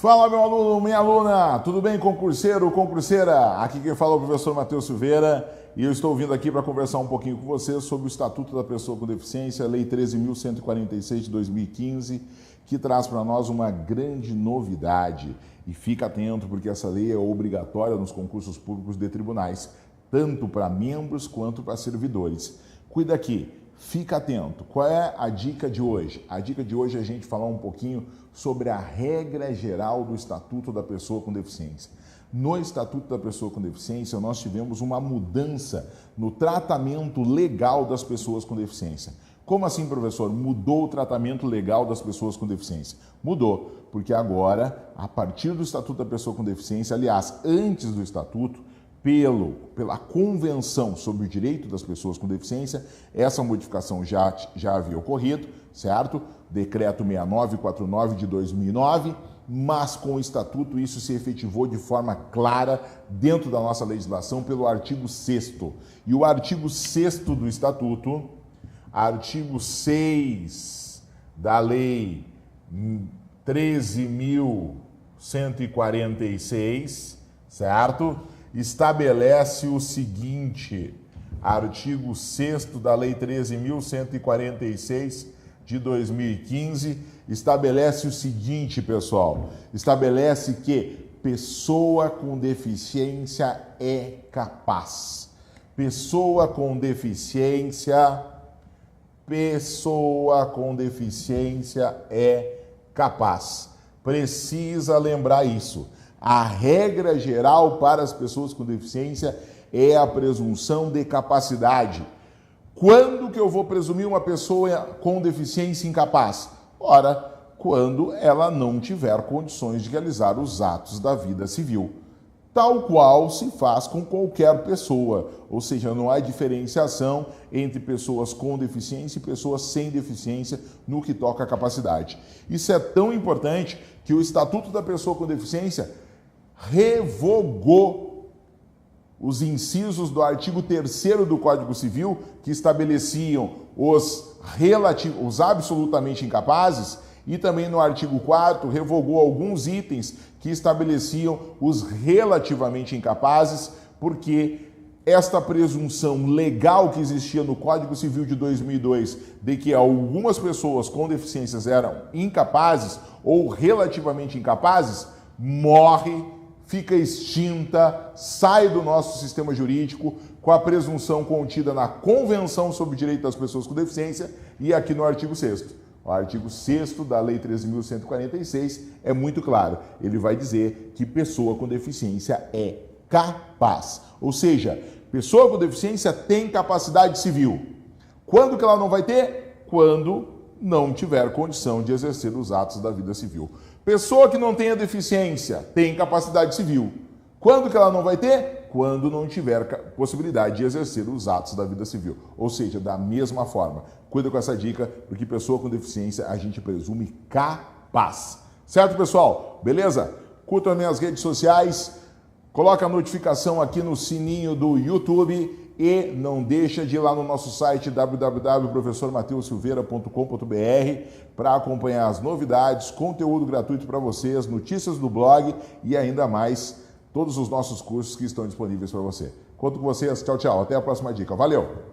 Fala, meu aluno, minha aluna, tudo bem, concurseiro, concurseira? Aqui quem fala é o professor Matheus Silveira e eu estou vindo aqui para conversar um pouquinho com você sobre o Estatuto da Pessoa com Deficiência, Lei 13.146 de 2015, que traz para nós uma grande novidade. E fica atento, porque essa lei é obrigatória nos concursos públicos de tribunais, tanto para membros quanto para servidores. Cuida aqui. Fica atento. Qual é a dica de hoje? A dica de hoje é a gente falar um pouquinho sobre a regra geral do Estatuto da Pessoa com Deficiência. No Estatuto da Pessoa com Deficiência, nós tivemos uma mudança no tratamento legal das pessoas com deficiência. Como assim, professor? Mudou o tratamento legal das pessoas com deficiência? Mudou, porque agora, a partir do Estatuto da Pessoa com Deficiência, aliás, antes do Estatuto, pela Convenção sobre o Direito das Pessoas com Deficiência, essa modificação já havia ocorrido, certo? Decreto 6949 de 2009, mas com o Estatuto isso se efetivou de forma clara dentro da nossa legislação pelo artigo 6º. E o artigo 6º do Estatuto, artigo 6 da Lei 13.146, certo? Estabelece o seguinte, artigo 6º da Lei 13.146 de 2015, estabelece o seguinte, pessoal, estabelece que pessoa com deficiência é capaz. Pessoa com deficiência é capaz. Precisa lembrar isso. A regra geral para as pessoas com deficiência é a presunção de capacidade. Quando que eu vou presumir uma pessoa com deficiência incapaz? Ora, quando ela não tiver condições de realizar os atos da vida civil, tal qual se faz com qualquer pessoa, ou seja, não há diferenciação entre pessoas com deficiência e pessoas sem deficiência no que toca à capacidade. Isso é tão importante que o Estatuto da Pessoa com Deficiência revogou os incisos do artigo 3º do Código Civil que estabeleciam os absolutamente incapazes e também no artigo 4º revogou alguns itens que estabeleciam os relativamente incapazes, porque esta presunção legal que existia no Código Civil de 2002 de que algumas pessoas com deficiências eram incapazes ou relativamente incapazes, morre, fica extinta, sai do nosso sistema jurídico com a presunção contida na Convenção sobre o Direito das Pessoas com Deficiência e aqui no artigo 6º. O artigo 6º da Lei 13.146 é muito claro. Ele vai dizer que pessoa com deficiência é capaz. Ou seja, pessoa com deficiência tem capacidade civil. Quando que ela não vai ter? Quando não tiver condição de exercer os atos da vida civil. Pessoa que não tenha deficiência tem capacidade civil. Quando que ela não vai ter? Quando não tiver possibilidade de exercer os atos da vida civil. Ou seja, da mesma forma. Cuida com essa dica, porque pessoa com deficiência a gente presume capaz. Certo, pessoal? Beleza? Curta as minhas redes sociais, coloca a notificação aqui no sininho do YouTube e não deixa de ir lá no nosso site www.professormateusilveira.com.br para acompanhar as novidades, conteúdo gratuito para vocês, notícias do blog e ainda mais todos os nossos cursos que estão disponíveis para você. Conto com vocês. Tchau, tchau. Até a próxima dica. Valeu!